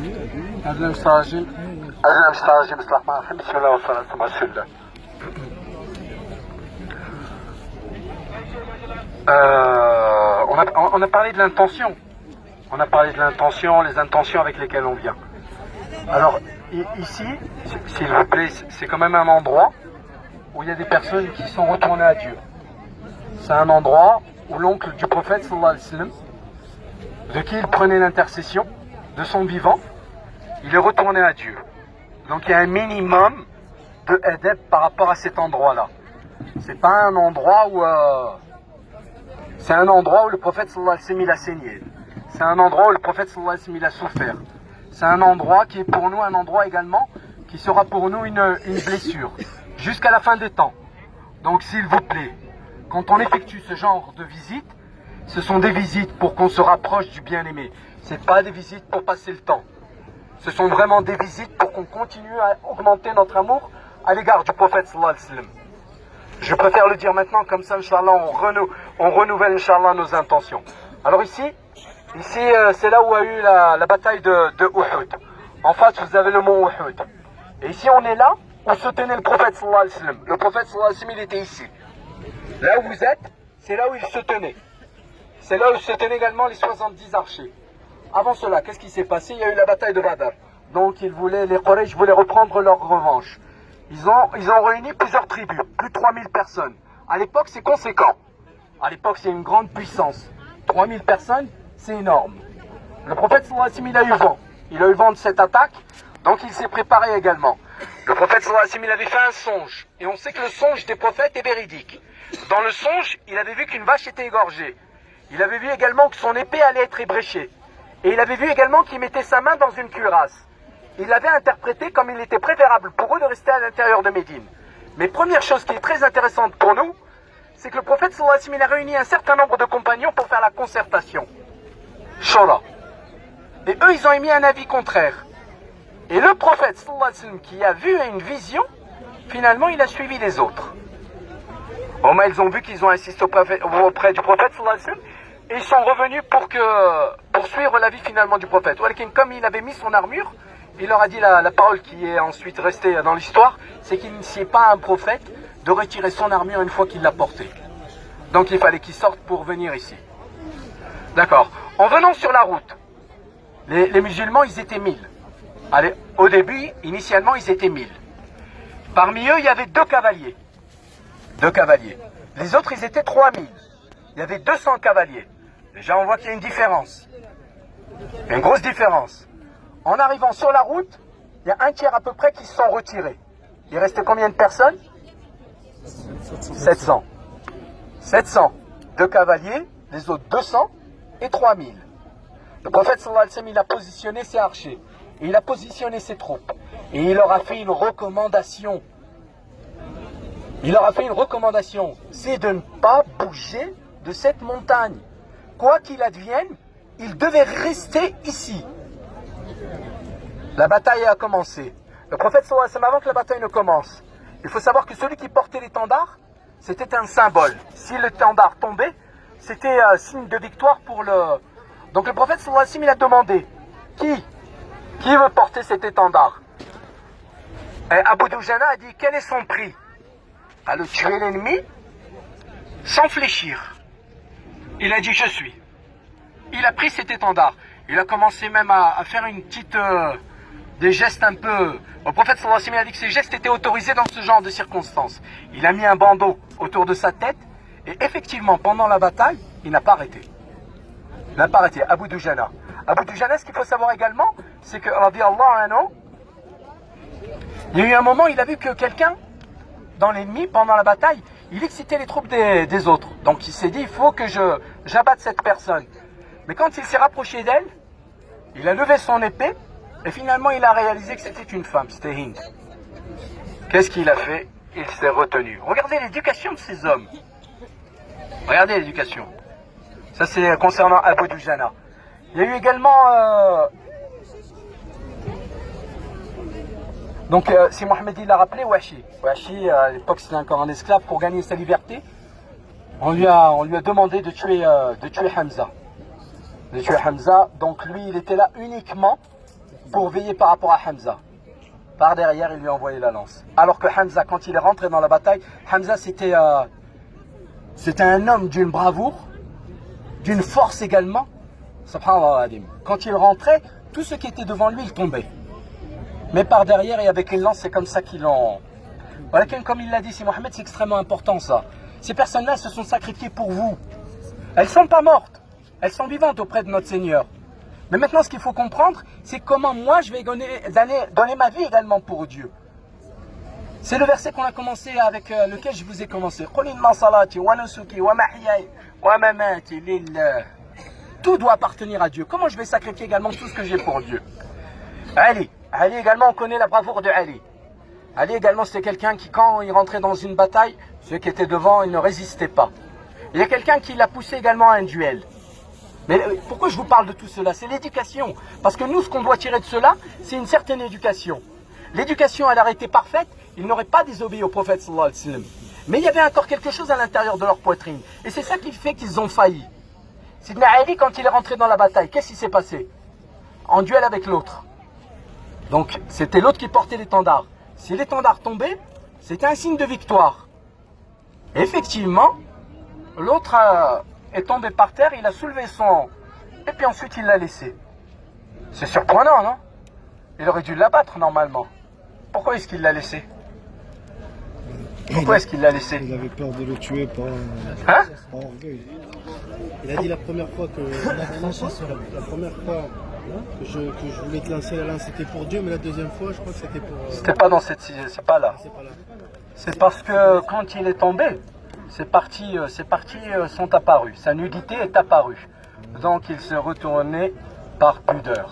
أهلا مستعجل أهلا مستعجل مصلح مع بسم الله والصلاة والسلام على on a parlé de l'intention. On a parlé de l'intention, les intentions avec lesquelles on vient. Alors, ici, s'il vous plaît, c'est quand même un endroit où il y a des personnes qui sont retournées à Dieu. C'est un endroit où l'oncle du prophète, sallallahu alayhi wa sallam, de qui il prenait l'intercession, de son vivant, il est retourné à Dieu. Donc il y a un minimum de adab par rapport à cet endroit-là. C'est pas un endroit où... c'est un endroit où le prophète sallallahu alayhi wa sallam il a saigné. C'est un endroit où le prophète sallallahu alayhi wa sallam il a souffert. C'est un endroit qui est pour nous un endroit également qui sera pour nous une blessure jusqu'à la fin des temps. Donc s'il vous plaît, quand on effectue ce genre de visite, ce sont des visites pour qu'on se rapproche du bien-aimé. C'est pas des visites pour passer le temps. Ce sont vraiment des visites pour qu'on continue à augmenter notre amour à l'égard du prophète sallallahu alayhi wa sallam. Je préfère le dire maintenant, comme ça, Inch'Allah, on renouvelle, Inch'Allah, nos intentions. Alors ici c'est là où a eu la bataille de Uhud. En face, vous avez le mont Uhud. Et ici, on est là où se tenait le prophète sallallahu alayhi wa sallam. Le prophète sallallahu alayhi wa sallam, il était ici. Là où vous êtes, c'est là où il se tenait. C'est là où se tenaient également les 70 archers. Avant cela, qu'est-ce qui s'est passé? Il y a eu la bataille de Badr. Donc les Quraysh voulaient reprendre leur revanche. Ils ont réuni plusieurs tribus, plus de 3000 personnes. À l'époque, c'est conséquent. À l'époque, c'est une grande puissance. 3000 personnes, c'est énorme. Le prophète sallallahu alayhi wa sallam, il a eu vent. Il a eu vent de cette attaque, donc il s'est préparé également. Le prophète sallallahu alayhi wa sallam, il avait fait un songe. Et on sait que le songe des prophètes est véridique. Dans le songe, il avait vu qu'une vache était égorgée. Il avait vu également que son épée allait être ébréchée. Et il avait vu également qu'il mettait sa main dans une cuirasse. Il l'avait interprété comme il était préférable pour eux de rester à l'intérieur de Médine. Mais première chose qui est très intéressante pour nous, c'est que le prophète sallallahu alayhi wa sallam a réuni un certain nombre de compagnons pour faire la concertation. Shura. Et eux, ils ont émis un avis contraire. Et le prophète sallallahu alayhi wa sallam qui a vu une vision, finalement, il a suivi les autres. Au moins, ils ont vu qu'ils ont insisté auprès du prophète sallallahu alayhi wa sallam. Et ils sont revenus pour suivre l'avis finalement du prophète. Comme il avait mis son armure, il leur a dit la parole qui est ensuite restée dans l'histoire, c'est qu'il n'initiait pas un prophète de retirer son armure une fois qu'il l'a portée. Donc il fallait qu'il sorte pour venir ici. D'accord. En venant sur la route, les musulmans, ils étaient 1000. Allez, au début, initialement, ils étaient 1000. Parmi eux, il y avait 2 cavaliers. 2 cavaliers. Les autres, ils étaient 3000. Il y avait 200 cavaliers. Déjà, on voit qu'il y a une différence. Il y a une grosse différence. En arrivant sur la route, il y a un tiers à peu près qui se sont retirés. Il restait combien de personnes? 700. 700. 2 cavaliers, les autres 200 et 3000. Le prophète sallallahu alayhi wa sallam, il a positionné ses archers. Et il a positionné ses troupes. Et il leur a fait une recommandation. Il leur a fait une recommandation. C'est de ne pas bouger de cette montagne. Quoi qu'il advienne, ils devaient rester ici. La bataille a commencé. Le prophète sallallahu alayhi wa sallam, avant que la bataille ne commence, il faut savoir que celui qui portait l'étendard, c'était un symbole. Si l'étendard tombait, c'était un signe de victoire pour le... Donc le prophète sallallahu alayhi wa sallam, il a demandé, qui veut porter cet étendard? Et Abu Dujana a dit, quel est son prix? À le tuer l'ennemi sans fléchir. Il a dit, je suis. Il a pris cet étendard. Il a commencé même à faire une petite... des gestes un peu... Le prophète sallallahu alayhi wa sallam a dit que ces gestes étaient autorisés dans ce genre de circonstances. Il a mis un bandeau autour de sa tête. Et effectivement, pendant la bataille, il n'a pas arrêté. Il n'a pas arrêté. Abu Dujana. Abu Dujana, ce qu'il faut savoir également, c'est que, radiyallahu anhu, il y a eu un moment, il a vu que quelqu'un, dans l'ennemi, pendant la bataille, il excitait les troupes des autres. Donc il s'est dit, il faut que j'abatte cette personne. Mais quand il s'est rapproché d'elle, il a levé son épée, et finalement il a réalisé que c'était une femme, c'était Hind. Qu'est-ce qu'il a fait? Il s'est retenu. Regardez l'éducation de ces hommes. Regardez l'éducation. Ça c'est concernant Abu Dujana. Il y a eu également... Donc, si Mohamed il l'a rappelé, Washi. Washi, à l'époque, c'était encore un esclave. Pour gagner sa liberté, on lui a demandé de tuer Hamza. De tuer Hamza. Donc, lui, il était là uniquement pour veiller par rapport à Hamza. Par derrière, il lui a envoyé la lance. Alors que Hamza, quand il est rentré dans la bataille, Hamza c'était un homme d'une bravoure, d'une force également. Subhanallah. Quand il rentrait, tout ce qui était devant lui, il tombait. Mais par derrière et avec une lance, c'est comme ça qu'ils l'ont... Voilà, comme il l'a dit, c'est Mohamed, c'est extrêmement important ça. Ces personnes-là se sont sacrifiées pour vous. Elles ne sont pas mortes, elles sont vivantes auprès de notre Seigneur. Mais maintenant, ce qu'il faut comprendre, c'est comment moi je vais donner ma vie également pour Dieu. C'est le verset qu'on a commencé avec lequel je vous ai commencé. Tout doit appartenir à Dieu. Comment je vais sacrifier également tout ce que j'ai pour Dieu? Ali également, on connaît la bravoure de Ali. Ali également, c'était quelqu'un qui, quand il rentrait dans une bataille, ceux qui étaient devant, ils ne résistaient pas. Il y a quelqu'un qui l'a poussé également à un duel. Mais pourquoi je vous parle de tout cela? C'est l'éducation. Parce que nous, ce qu'on doit tirer de cela, c'est une certaine éducation. L'éducation, elle aurait été parfaite, ils n'auraient pas désobéi au prophète sallallahu alayhi wa sallam. Mais il y avait encore quelque chose à l'intérieur de leur poitrine. Et c'est ça qui fait qu'ils ont failli. Sidna Ali, quand il est rentré dans la bataille, qu'est-ce qui s'est passé? En duel avec l'autre. Donc, c'était l'autre qui portait l'étendard. Si l'étendard tombait, c'était un signe de victoire. Effectivement, l'autre est tombé par terre, il a soulevé son... Et puis ensuite, il l'a laissé. C'est surprenant, non? Il aurait dû l'abattre normalement. Pourquoi est-ce qu'il l'a laissé? Pourquoi est-ce qu'il l'a laissé? Il avait peur de le tuer par orgueil. Il a dit la première fois que je voulais te lancer la lance, c'était pour Dieu, mais la deuxième fois, je crois que c'était pour... C'était pas dans cette... C'est pas là. C'est parce que quand il est tombé, ces parties sont apparues. Sa nudité est apparue. Donc il s'est retourné par pudeur.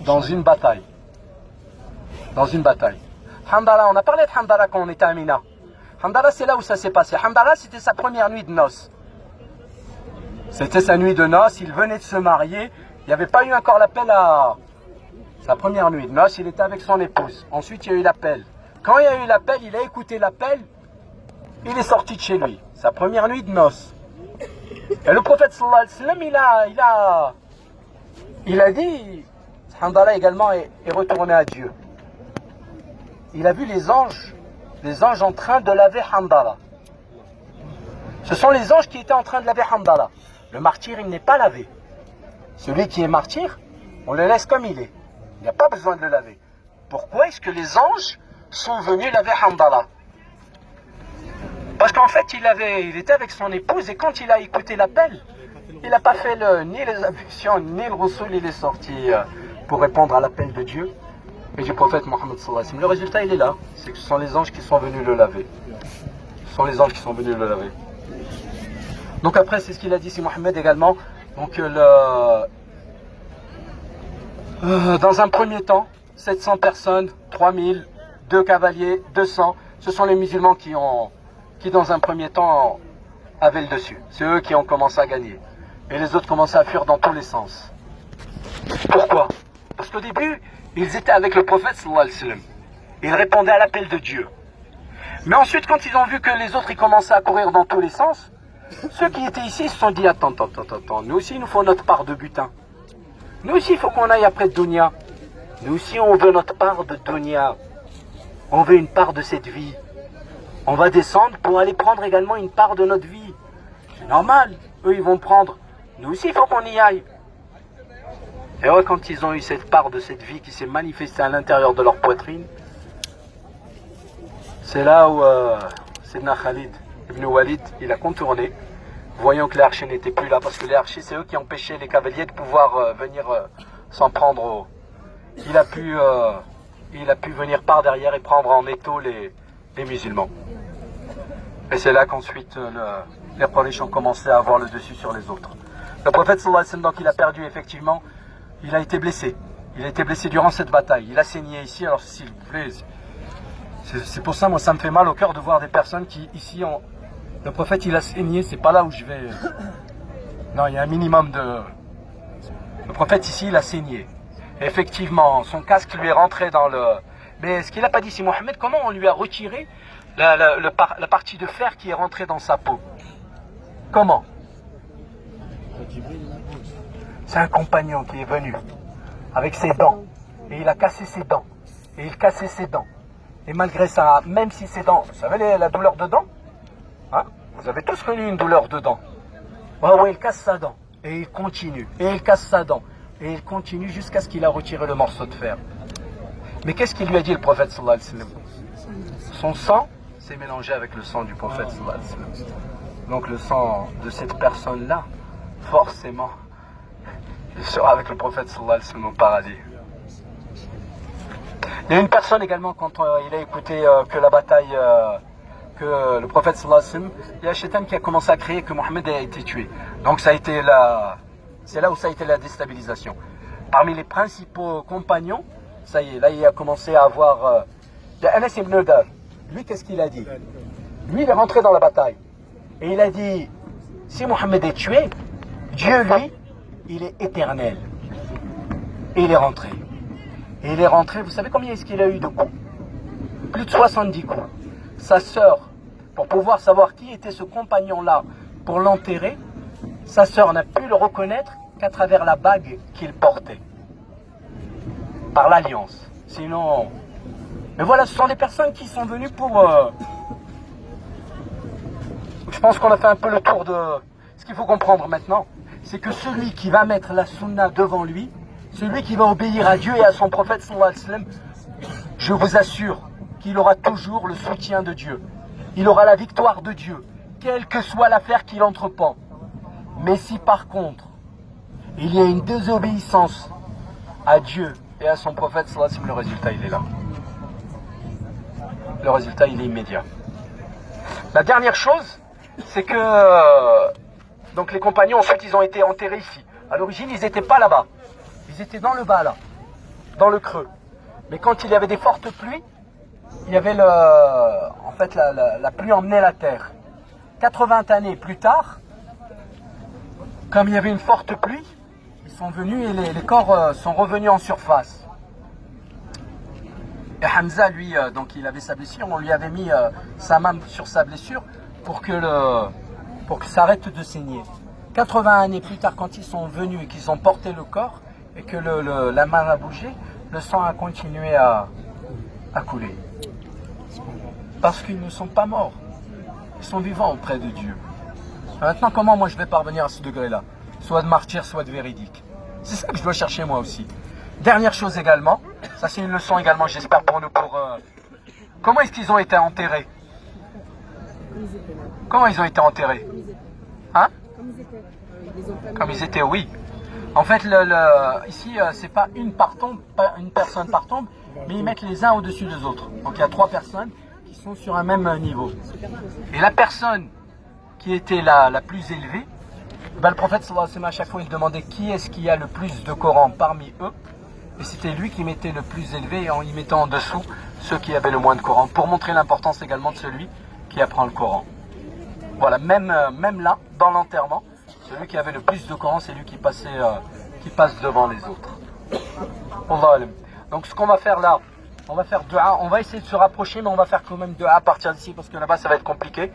Dans une bataille. Handala, on a parlé de Handala quand on était à Mina. Handala, c'est là où ça s'est passé. Handala, c'était sa première nuit de noces. C'était sa nuit de noces, il venait de se marier. Il n'y avait pas eu encore l'appel à sa première nuit de noces, il était avec son épouse. Ensuite, il y a eu l'appel. Quand il y a eu l'appel, il a écouté l'appel, il est sorti de chez lui. Sa première nuit de noces. Et le prophète sallallahu alayhi wa sallam, il a dit, Handala également est retourné à Dieu. Il a vu les anges en train de laver Handala. Ce sont les anges qui étaient en train de laver Handala. Le martyr, il n'est pas lavé. Celui qui est martyr, on le laisse comme il est. Il n'y a pas besoin de le laver. Pourquoi est-ce que les anges sont venus laver Handala? Parce qu'en fait, il était avec son épouse et quand il a écouté l'appel, il n'a pas fait ni les ablutions, ni le Rasoul, il est sorti pour répondre à l'appel de Dieu et du prophète Mohammed sallallahu alayhi wa sallam. Le résultat, il est là. C'est que ce sont les anges qui sont venus le laver. Ce sont les anges qui sont venus le laver. Donc après, c'est ce qu'il a dit, c'est Mohammed également. Donc dans un premier temps, 700 personnes, 3000, 2 cavaliers, 200, ce sont les musulmans qui dans un premier temps avaient le dessus. C'est eux qui ont commencé à gagner. Et les autres commençaient à fuir dans tous les sens. Pourquoi? Parce qu'au début, ils étaient avec le prophète sallallahu alayhi wa sallam. Ils répondaient à l'appel de Dieu. Mais ensuite, quand ils ont vu que les autres ils commençaient à courir dans tous les sens, ceux qui étaient ici se sont dit, attends, nous aussi il nous faut notre part de butin. Nous aussi il faut qu'on aille après Dunya. Nous aussi on veut notre part de Dunya. On veut une part de cette vie. On va descendre pour aller prendre également une part de notre vie. C'est normal, eux ils vont prendre. Nous aussi il faut qu'on y aille. Et ouais, quand ils ont eu cette part de cette vie qui s'est manifestée à l'intérieur de leur poitrine, c'est là où Sidna Khalid ibn Walid, il a contourné, voyant que les archers n'étaient plus là, parce que les archers, c'est eux qui empêchaient les cavaliers de pouvoir venir s'en prendre au... Il a pu venir par derrière et prendre en étau les musulmans. Et c'est là qu'ensuite les Quraysh ont commencé à avoir le dessus sur les autres. Le prophète sallallahu alayhi wa sallam, donc il a perdu effectivement, il a été blessé. Il a été blessé durant cette bataille. Il a saigné ici, alors s'il vous plaît, c'est pour ça, moi ça me fait mal au cœur de voir des personnes qui ici ont... Le prophète il a saigné, c'est pas là où je vais... Non, il y a un minimum de... Le prophète ici il a saigné. Effectivement, son casque lui est rentré dans le... Mais ce qu'il n'a pas dit, c'est Mohammed, comment on lui a retiré la partie de fer qui est rentrée dans sa peau? Comment? C'est un compagnon qui est venu avec ses dents. et il a cassé ses dents. Et il cassait ses dents. Et malgré ça, même si ses dents, vous savez la douleur de dents, hein, vous avez tous connu une douleur de dents. Ouais, il casse sa dent. Et il continue. Et il casse sa dent. Et il continue jusqu'à ce qu'il a retiré le morceau de fer. Mais qu'est-ce qu'il lui a dit le prophète sallallahu alayhi wa sallam? Son sang s'est mélangé avec le sang du prophète sallallahu alayhi wa sallam. Donc le sang de cette personne-là, forcément, il sera avec le prophète sallallahu alayhi wa sallam au paradis. Il y a une personne également, quand il a écouté que la bataille, que le prophète sallallahu alayhi wa sallam, il y a Shaitan qui a commencé à crier que Mohammed a été tué. Donc ça a été c'est là où ça a été la déstabilisation. Parmi les principaux compagnons, ça y est, là il a commencé à avoir Anas ibn Nadar. Lui, qu'est-ce qu'il a dit? Lui, il est rentré dans la bataille. Et il a dit, si Mohammed est tué, Dieu, lui, il est éternel. Et il est rentré. Et il est rentré, vous savez combien est-ce qu'il a eu de coups? Plus de 70 coups. Sa sœur, pour pouvoir savoir qui était ce compagnon-là, pour l'enterrer, sa sœur n'a pu le reconnaître qu'à travers la bague qu'il portait. Par l'alliance. Sinon... Mais voilà, ce sont des personnes qui sont venues pour... Je pense qu'on a fait un peu le tour de... Ce qu'il faut comprendre maintenant, c'est que celui qui va mettre la sunna devant lui, celui qui va obéir à Dieu et à son prophète sallallahu alayhi wa sallam, je vous assure qu'il aura toujours le soutien de Dieu. Il aura la victoire de Dieu, quelle que soit l'affaire qu'il entreprend. Mais si par contre, il y a une désobéissance à Dieu et à son prophète sallallahu alayhi wa sallam, le résultat il est là. Le résultat il est immédiat. La dernière chose, c'est que donc les compagnons ensuite ils ont été enterrés ici. À l'origine ils n'étaient pas là-bas, ils étaient dans le bas là, dans le creux. Mais quand il y avait des fortes pluies, il y avait en fait la pluie emmenait la terre. 80 années plus tard, comme il y avait une forte pluie, ils sont venus et les corps sont revenus en surface. Et Hamza, lui, donc il avait sa blessure, on lui avait mis sa main sur sa blessure pour que ça arrête de saigner. 80 années plus tard, quand ils sont venus et qu'ils ont porté le corps et que la main a bougé, le sang a continué à couler. Parce qu'ils ne sont pas morts, ils sont vivants auprès de Dieu. Maintenant, comment moi je vais parvenir à ce degré-là? Soit de martyr, soit de véridique. C'est ça que je dois chercher moi aussi. Dernière chose également, ça c'est une leçon également j'espère pour nous, comment est-ce qu'ils ont été enterrés? Comment ils ont été enterrés? Hein? Comme ils étaient, oui. En fait, ici, c'est pas une personne par tombe, mais ils mettent les uns au-dessus des autres. Donc il y a 3 personnes qui sont sur un même niveau. Et la personne qui était la plus élevée, le prophète sallallahu alayhi wa sallam, à chaque fois il demandait qui est-ce qui a le plus de Coran parmi eux. Et c'était lui qui mettait le plus élevé en y mettant en dessous ceux qui avaient le moins de Coran, pour montrer l'importance également de celui qui apprend le Coran. Voilà, même là, dans l'enterrement, celui qui avait le plus de Coran, c'est lui qui passe devant les autres. Allah alam. Donc ce qu'on va faire là, on va faire dua, on va essayer de se rapprocher, mais on va faire quand même dua à partir d'ici, parce que là-bas ça va être compliqué.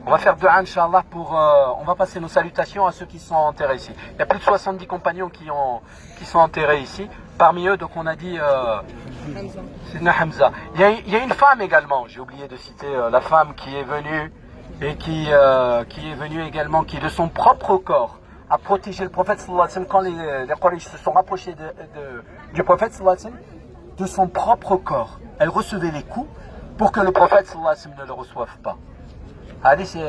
On va faire dua, Inch'Allah, on va passer nos salutations à ceux qui sont enterrés ici. Il y a plus de 70 compagnons qui sont enterrés ici. Parmi eux, donc on a dit Sidna Hamza. Il y a une femme également, j'ai oublié de citer la femme qui est venue et qui est venue également, qui de son propre corps a protégé le prophète sallallahu alayhi wa sallam quand les Quraysh se sont rapprochés du prophète sallallahu alayhi wa sallam, de son propre corps. Elle recevait les coups pour que le prophète sallallahu alayhi wa sallam ne le reçoive pas. Allez, c'est